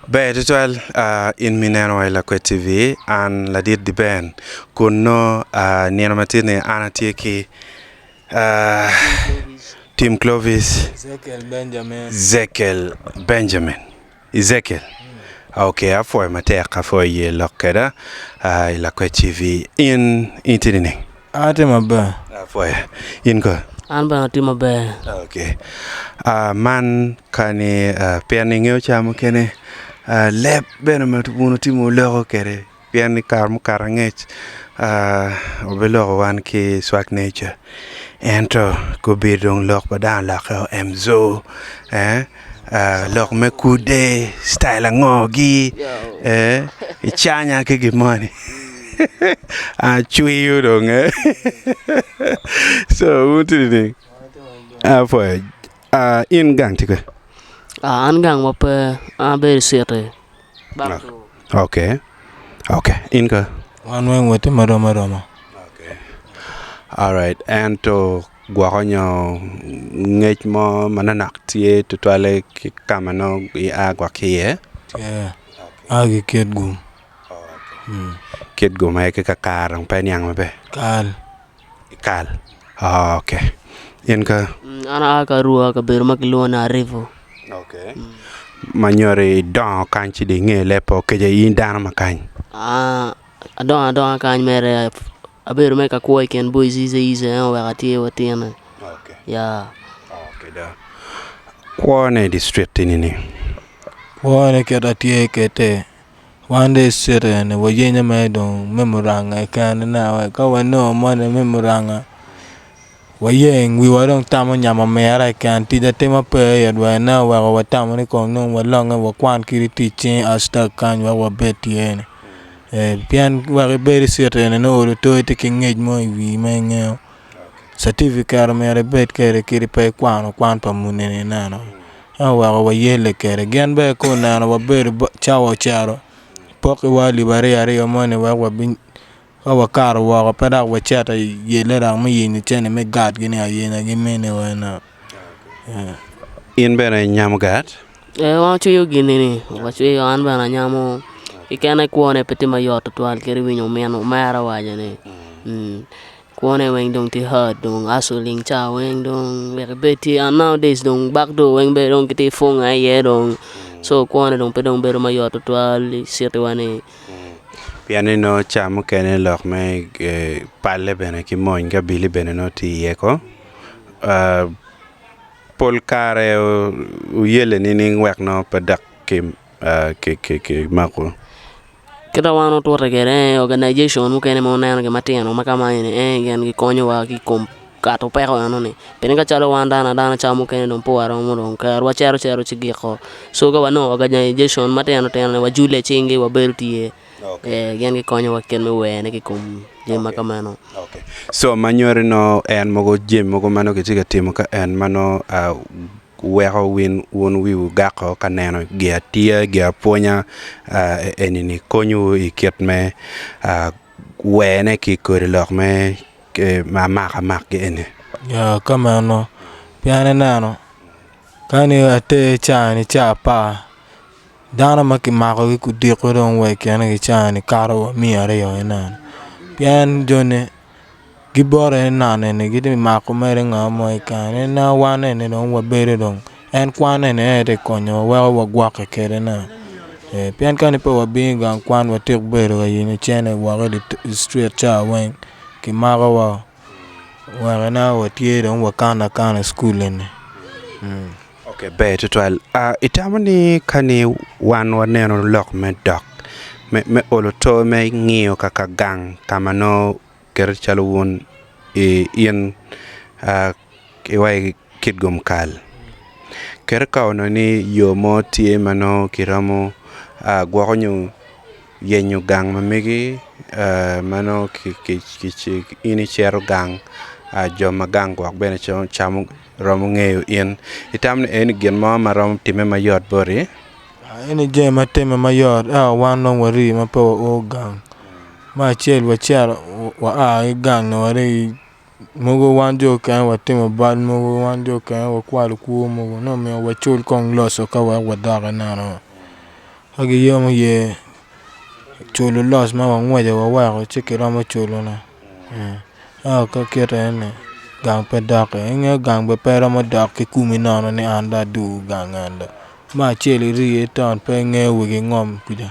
Beh, tutual in mineno ay Lakwed TV an la dit di ben kuno nieno matine anatie ki Team Clovis Ezekiel. Okay, afo mateka fo ye lokeda Lakwed TV in intini. Ate mabe. Afo in ko. An ba ati mabe. Okay. Man kani pianingeo chamo kene lep bene matubuno timo loro kere piani karmu karangech obeloro wan ki swak nature ento ko bidong lok badan lako emzo lok me kude style ngogi ichanya ke gimoni chui yudong so utini for in gang tika An gang mape be sete. Okay. In ka. One way with the maroma. Okay. All right. And to guaronyo ngech mo mananak tie to toile kamano agwa kie. Yeah. Agi kid gum. Kid gum ay kakarang penyang mabe. Kal. Okay. In ka. Ana aka ruwa ka ber makilo na revo. Okay. Manyore don kanchi de nge lepo keje yin dana makany. Adon kan mere aberu me ka ko ken boys ize wa ati watena. Okay. Yeah. Okay da. Kwane district nini. Kwane keta tie kete. One day sere ne wajenya me don memoranga kan na wa ka wano mone memoranga. Wayeng we warong tamo nyama mera kan tida tema pe yadwa na wa tamo ni ko no wa longa wa kwan kiri teaching asta kan wa betien pian wa be sere ne no to te kingej mo wi menga certificate mera bet kere kiri pe kwan pa munene na no wa yele kere gen be ko na wa be chawo charo poke wa libare ari mo ne wa bin kawa karo wa pada wa chata yele ra mi yin chene me gad gini ayena gimene wa na In bena nyam gad Wa chu yo gini ni wa chu yo an bana nyamo ikana kuone pete mayoto twal keri winyo meno mara waja ne kuone weng dong ti hard dong asuling cha weng dong beti nowadays dong back do weng be dong kiti fonga ye dong so kuone dong pe dong beru mayoto twal sirte wane piani no chamo kene lok me palle bene ki moinga bili bene no ti yeko pol kare uyele nini wek no padak ki mako kita wano to regere organization mu kene mo nana ke mateno makama ene gen ki konyo wa ki kom kato pero ano ne peninga chalo wanda na dana chamo kene don po aro mo don ka wa chero chigi ko so ga wano organization mateno teno wa jule chingi wa beltie gen ki konyo wa ken me wene ki kom jema kamano. Okay. So manyore no en mogo jem mogo mano ke tiga timo ka en mano wero win won wiu gako kaneno gia tia gia ponya enini konyu iket me wene ki korilok me maka mak ene ya kama no piane nano kani ate chani chapa dana maki mako ku diko don we kene ki chani karo mi are yo enan pian jone gibore nane ne gidi mako mere ngamo ikane na wane ne don wa bere don en kwane ne ete konyo wa gwa ke kere na pian kani pe wa binga kwan wa tek bere wa yini chene wa ga street cha wen ki mako wa na wa tie don wa kana school ne Okay, better to itamani kani wan waneno lok me dok me oloto me ngio kaka gang kamano ker chalo won ien iwai kidgum kal ker kauno ni yo mo tie mano kiramo gwakonyo yenyo gang mamigi mano ki ini chero gang joma gang gwak bene chamo romo ngeyo ien itamne en gen ma rom time mayot bori ene jema time mayot wano wari ma po o gang ma chel wa chara wa gang no wari mogo wanjo kan wa time bal mogo wanjo kan wa kwal ku mogo no me wa chul kong loso ka wa daga na no agi yom ye chulo los ma wangwaja wa ko chikira ma chulo na ka kira ne gang pe dak nge gang be pera ma dak ki kumi nono ni anda du gang anda ma cheli ri ton pe nge wigi ngom kuja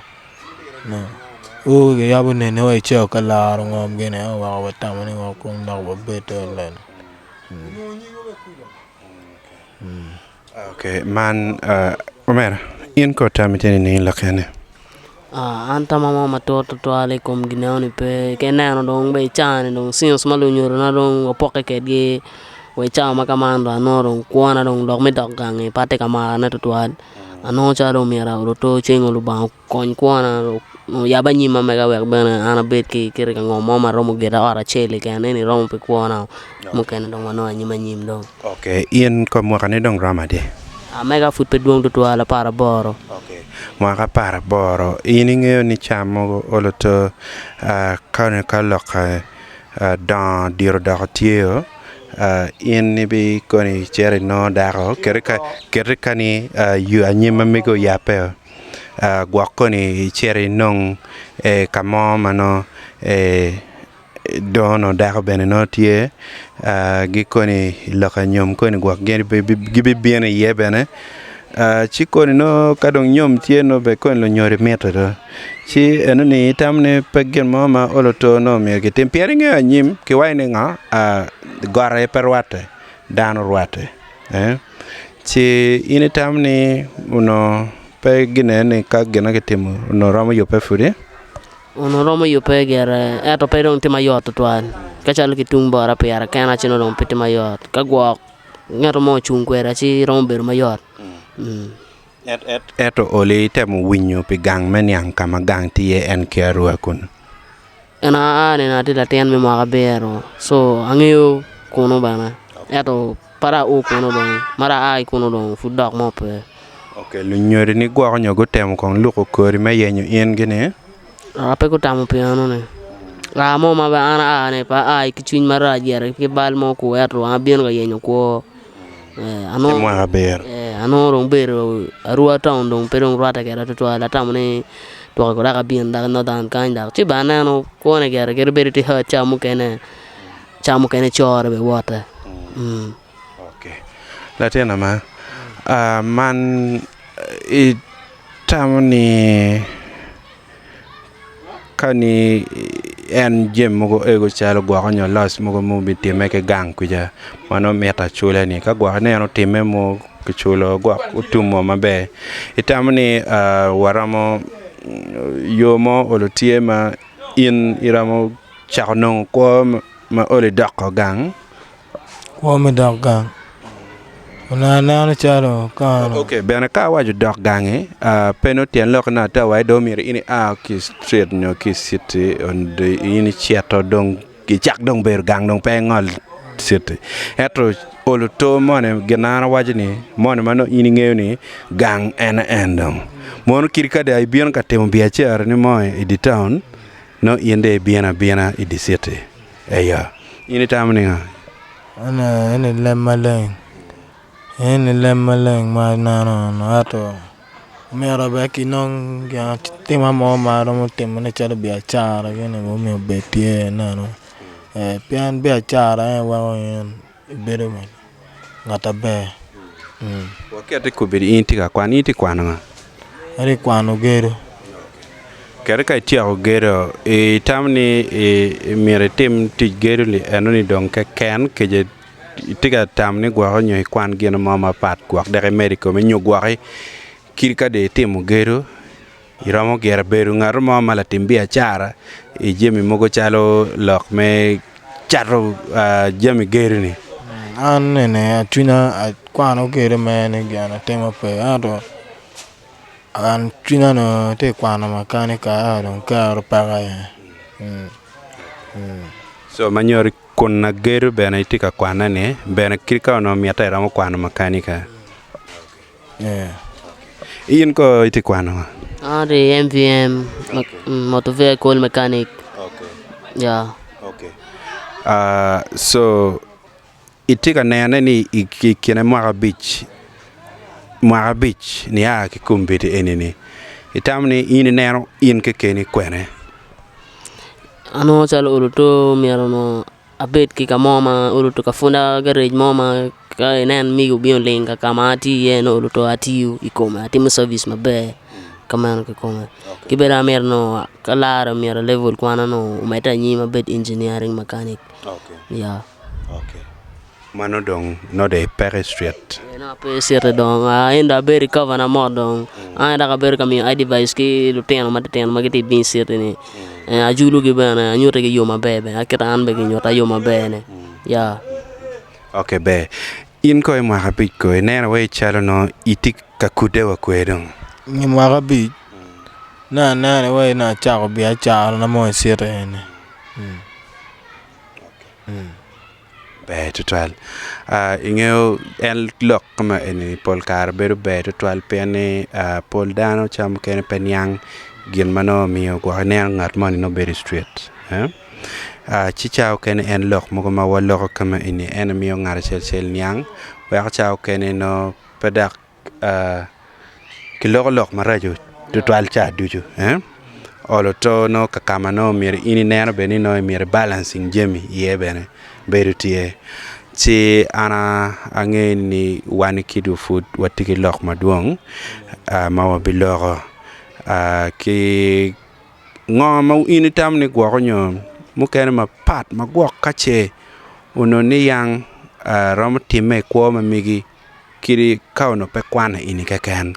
no o ge yabu ne no e cheo kala ngom gene wa wa tamani wa ko ndaw ba beto len Okay, man, Omer, in ko tamiteni ni lakene. Anta mama matoto to alaikum gineoni pe kenano dong be chane dong sinus malunyoro na dong opoke kedge we cha makamando anoro kuana dong dog me dog gange pate kama na tutuad ano cha dong mera roto chengo lu bang kon kuana no yaba nyima mega we bana ana bet ki kire ka ngomo ma romo gera ora chele kan ni romo pe kuana mo ken dong wano nyima nyim dong. Okay, in ko mo kanay dong ramade. Mega food pe duong tutuala para boro. Okay. Mwaka para boro ini ngeo ni chamo oloto kane kaloka dan diro da tieo in ni bi koni chere no daro kereka ni yu anyima mego yape gwakoni chere nong kamo mano dono daro bene no tie gikoni loka nyom koni gwak gibi biene yebene chi koni no kadong nyom tie no be koni lo nyori metro chi eno ni tamne pegen mama oloto no me ke tempieri nge nyim ke waine nga gore perwate dano rwate chi ini tamne uno pegine ne ka gena ke timo no ramo yo pe fudi uno romo yo pe gere eto pe dong tima yot tuan kachal ki tumbo ra pe ara kana chino dong pe tima yot ka gwak ngato mo chung kwera chi romo ber mayot. Eto ole temo winyo pe gang menyang kama gang tie en keru akun Ena ane na tila ten me mga bero so angyo kuno bana eto para o kuno dong mara ai kuno dong fudak mo pe. Okay, lu nyori ni gwa nyo go temo kon lu ko kori me yenyo yen gene Ape ko tamu pe ano ne mo ma ba ana ane pa ai kichuin mara jere ke bal mo ko eto abien ga yenyo ko ano mo ber ano rong bero arua town dong perong rata kera to ala tamne to ko daga bien daga no dan kan da ti bana no ko ne kera kera beri ti ha chamu kene chore be wata. Okay, latena ma man I tamni kani en jem mogo ego chalo gwa nyo las mogo mo biti meke gang kuja mano meta chule ni ka gwa ne no time mo kuchulo gwa utumo mabe itamni waramo yomo olotie ma in iramo chakno ko ma ole dakko gang ko me dak gang na charo ka okay bena ka waju dok gange peno tien lok na ta wai do mir ini ki street no ki city on the ini chiato dong ki chak dong ber gang dong pe ngol city etro olo to mone genara wajini mone mano ini ngewni gang en endong mon kirka de bion ka temo biacher ni moy i di town no yende biena i di city eya ini tamni nga ana lemmaleng en lemmaleng ma no ato mera ba ki non ya tema mo ma ro tema ne chara bia chara gene mo me betie na no pian bia chara wa en bere mo ngata be wakati kubiri inti ka kwani ti kwana ari kwano gero kere kai tiago gero tamni mere tim ti gero li anoni don ka ken keje tiga tamni gwa nyo kwan geno mama pat gwa de medico me nyo gwa kirka de timo gero iramo gera beru ngaro mama la timbia chara jemi mogo chalo lok me charo jemi gero ni an ne tuna kwano gero me ne gana tema pe ato an tuna no te kwano makanika don karo paga so manyori kuna gero bena itika kwana ne bena kirka no miata iramo kwano makanika in ko iti kwano The MVM motor vehicle mechanic. okay Yeah. okay so itika nene ni ikine Mwaka Beach ni ya kikumbiti enini Itamni in neno in ke keni kwene. Ano chalo uluto miarono abet ki kamoma uluto kafunda garage moma ka enen migo bion linga kama ati no uluto atiu ikoma ati mo service mabe kama ke koma kibera merno kala mera level kwana no umeta nyima bet engineering mechanic. Yeah. Okay. Mano dong no de pere street. Na pe sere dong ainda beri cover na mod dong ainda ka beri kami I device ki luteno mateno magiti bin sere ni ajulu gi bana anyuta gi yoma bebe akita anbe gi nyota yoma bene. Yeah. Okay be. In ko mo habit ko nena we chalo no itik ka kudewa kwedong. Ni mwagabi na we na chako bi a chako na mo sere ne. Be total ingeo el lok kama eni polkar beru be total pene pol dano cham kene penyang gin mano mio ko ne ngat mani no very straight chichao kene en lok mo ma walok kama eni en mio ngar sel nyang wa chao kene no pedak kilok lok marajo total cha duju olo to no kakama no mir ini neno beni no mir balancing jemi ye bene berutie ci ana angeni wani kidu food watiki lok maduong mawa biloro ki ngoma ini tamni gwo nyo mukene ma pat ma gwo kache uno ni yang rom time kwa mamigi kiri kauno pe kwana ini keken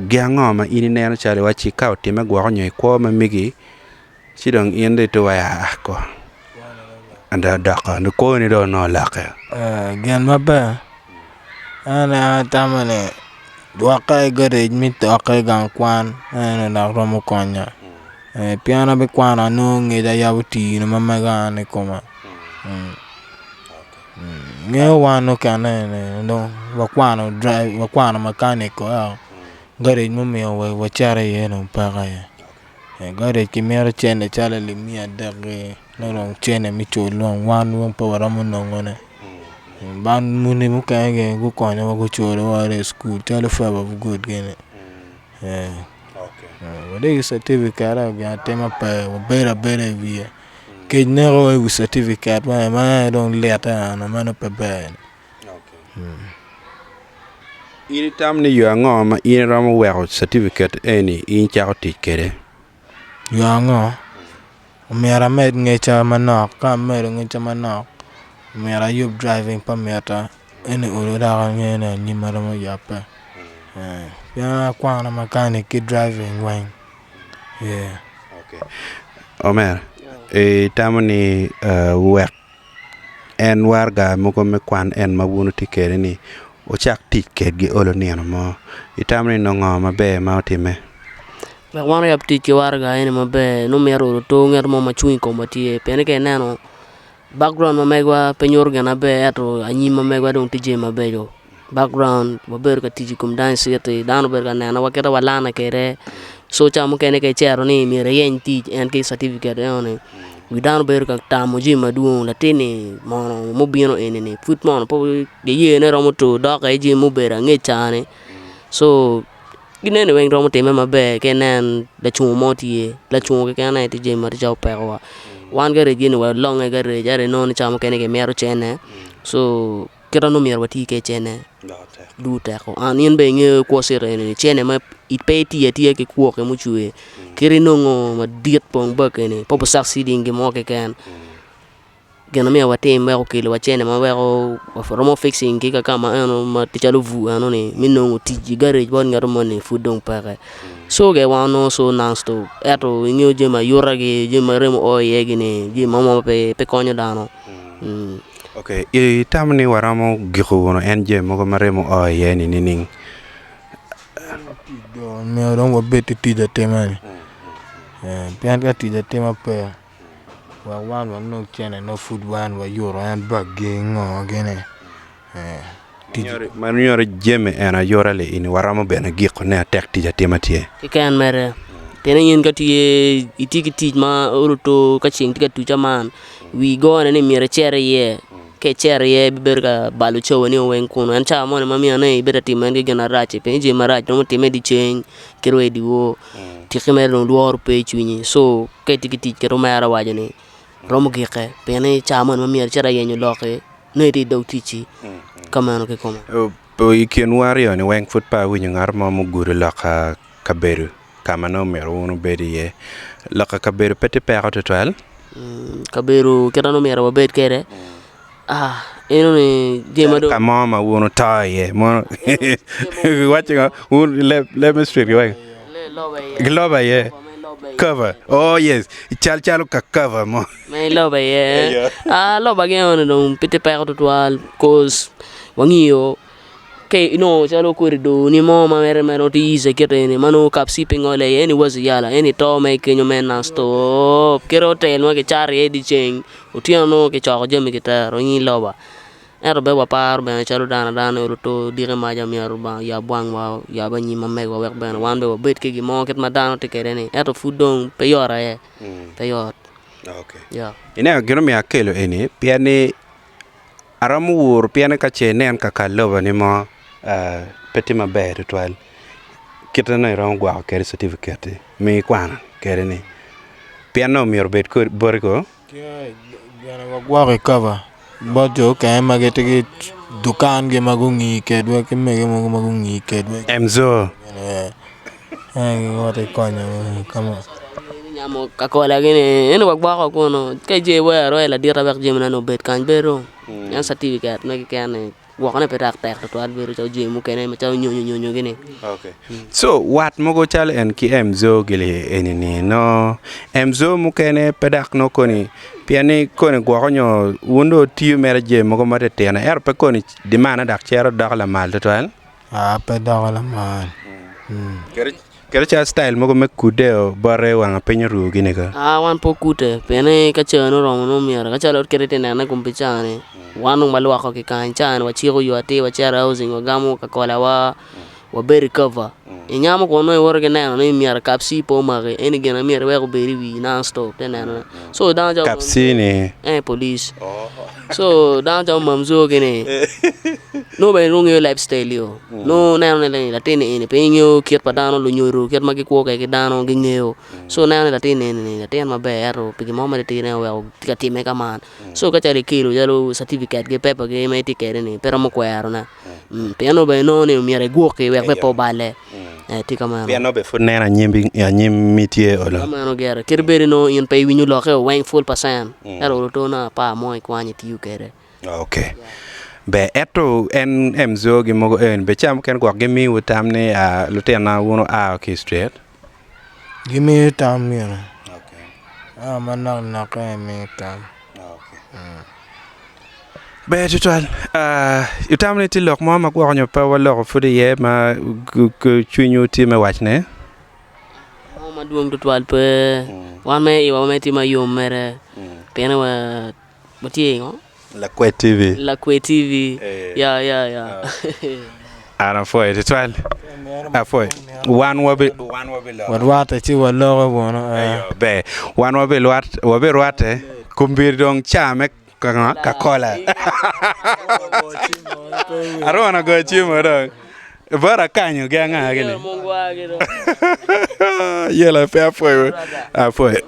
gya ngoma ini neno chale wachi kau time gwo nyo kwa mamigi chidong inde to waya ko anda daka no ko ni do no laka gen mabe ana tamane wakai garage mit wakai gang kwan ana na romo konya piano be kwana no ngeda yabuti no mamaga ne koma nge wano kana ne no wakwana drive wakwana mechanic ko garage mo me wa chare ye no paga ye garage ki mero chene chale limia dage no chene mi cholong wan won pawara mo ngone ban muni mu kage go konya go choro ware school tele fa ba good gene wade certificate ga tema pa bera via ke nero u certificate ma don leta na mano pa ben ini tamni yo ngoma ini ram wa certificate eni in chakoti kere yo ngo mera med ngecha manok ka mera ngecha manok mera yub driving permit ene oloda ngene ni mara mo yapa ya kwana mechanic driving wang okay omer tamni wek en warga moko me kwan en mabunu tikere ni o chak tiket gi olo niano mo itamni no ngoma be ma otime Ba wana yap tiki warga ene mabe no mero to nger mo machui kombatie pene ke nano background mamegwa penyor gana be ato anyi mamegwa don tije mabe yo background maber ka tiji kum dan siete dan ber ka nana wakera walana kere so cha mo kene ke chero ni mere yen ti en ke certificate one we dan ber ka tamo ji maduon latini mo bino ene ni foot mon po de ye ne romo to da ka ji mo ber ngechane so ginene weng romo teme mabe kenen da chuo motie la chuo ke kana ti je mar jaw perwa wan gare jini wa long gare jare non chamo kene ke mero chene so kira no mero wati ke chene du te ko an yen be nge ko sere ni chene ma it pe ti ke ko ke mu chue kiri no ngo ma diet pong ba kene popo succeeding ge mo ke ken gena me wate me ko kile wa chene ma we ko romo fixing ke ka kama ano ma ti chalu vu ano ni minno ti garage bon ngaro mo ni fudong pare so ge wano so nansto eto ngi je ma yura ge je ma remo o ye ge ni je mama pe konyo dano okay tamni waramo giko wono en je mo ko maremo o ye ni ning do me ron wo beti ti de temani pian ka ti de tema pe wa wan no chene no food wan wa yuro and bagging gene Manure jeme ena yorale ini waramo bena giko ne tek tija tematie kan mere tene yin ka tie itiki tij ma uruto ka ching tika tu chaman we go ne mere chere ye ke cherry berga balu chow ni wen kuno an cha mo mami ane beta timen ge gana rache pe je marach no time di chen kero di wo ti kemer no duor pe chwini so ke tikiti kero mara wajane romo ge ke pe ne cha mo mami chara yenyo loke ne di do tichi kamano ke koma o ikin wario ni wen fut pa winyo ngar mo muguru laka kaberu kamano mero uno bedi ye laka kaberu pete pe to twel kaberu kerano mera babet kere eno ni jema do kama ma uno tie mo watching let me straight way globa ye cover oh yes chal ka cover mo me loba ye loba ge ono don pete pe to twal cause wangio ke no chalo kurido ni mo ma mere mero ti ise kete ni mano kapsi pingole ni wazi yala ni to me kenyo men na stop kero tel mo ke chari di cheng utiano ke chako jemi ke ta rongi loba ero be wa par be chalo dana to dire ma jam ya ruba ya bwang wa ya ba ni ma me wa wek ben wan be wa bet ke gi mo ket ma dana te kere ni ero fudong pe yora ye pe yor okay ya ina gino mi akelo eni piani aramu wur piani ka chenen ka kaloba ni mo peti maber twal kita na ron gwa kere certificate mi kwana kere ni piano mi orbet ko borgo gana gwa ke cover bojo ka magete dukan ge magungi ke dwa ke mege magungi ke dwa emzo wote konya kama nyamo kakola gene eno gwa ko no ke je wa ro la dira bak je no bet kan bero yan certificate me ke ane wakane petak tek to albero chaw je mu kene ma chaw nyonyo gene okay so what mogo chal en ki emzo gele enini no emzo mu kene pedak no koni piani koni gwakonyo wundo tiu mere je mogo mate tena er pe koni di mana dak chero dak la mal to al pe dak la mal kere cha style mogo me kudeo bare wanga penyo ru gine ka wan po kute pene ka chano romo no miara ka chalo kere tena na kumpichane wanu malwa ko ke kan chan wa chiro yo ate wa chara housing wa gamu ka kola wa beri cover inyamo ko no wor ge na no miara kapsi po mare eni gena miara wa ko beri wi na stop tena no so dan jaw kapsi ni police so dan jaw mamzo gene no be rung yo lifestyle yo no na no le la tene eni penyo kiet padano lu nyoro kiet magi ko ke dano gi ngeo so na no la tene eni la tene mabero pigi mo mare tene wa ka time ka man so ka chari kilo jalo certificate ge pepa ge me tikere ni pero mo kwero na piano be no ne miare go ke we pepo bale tika man piano be fu nena nyimbi ya nyimitie olo mano gera kirberi no in pay winyu lo ke wang full percent ero to na pa mo kwanye ti ukere okay be eto en emzo gi mogo en be cham ken gwa gemi utamne lutena wono okay straight gimi tam mi okay manang na ka mi tam okay be total utamne ti lok mo ma gwa nyo pa walo fu de ye ma ku chunyu ti me wachne ma duong total pe wan me iwa me ti ma yom mere pena wa bati ngo Lakwed TV. Lakwed TV. Yeah. Ara foi total. Foi. One wabi wata chi walo bono be one wabi wate kumbir dong chame ka kola. Arona go chimo dong. Bara kanyo ganga gele. Yela fe foi.